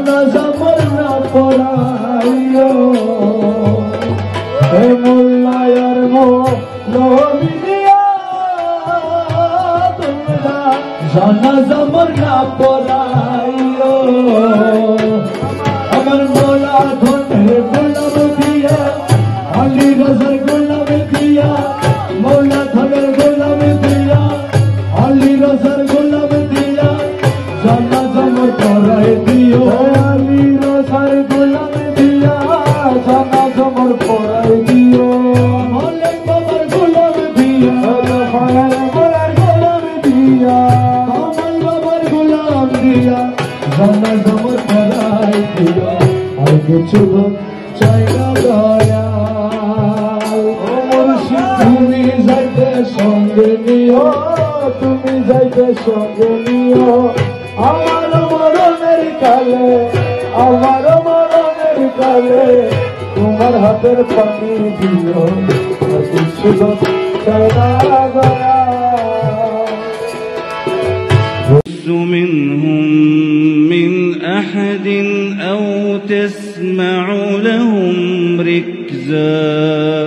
জানাজা মরনা পড়াইও হে মোল্লায়ার মৌলবি দিয়া তোমরা জানাজা মরনা পড়াইও আমার মোলা ধনের গোলাম দিয়া আলী রজার গোলাম দিয়া মোলা ধনের গোলাম দিয়া আলী রজার গোলাম দিয়া জানাজা মর পড়াই দিও আলী রজার গোলাম দিয়া জানাজা মর পড়াই দিও মৌলানা বাবার গোলাম দিয়া মায়ের মোলার গোলাম দিয়া আমার বাবার গোলাম দিয়া জানাজা মর পড়াই দিও আর কিছু চাই না দয়াল ও মুর্শিদ তুমি যাইতে সঙ্গে নিও তুমি যাইতে সঙ্গে নিও আমার মরণের কালে আমার মরণের কালে তোমার হাতের পানি দিও আর কিছু চাই না দয়াল منهم من أحد أو تسمع لهم ركزا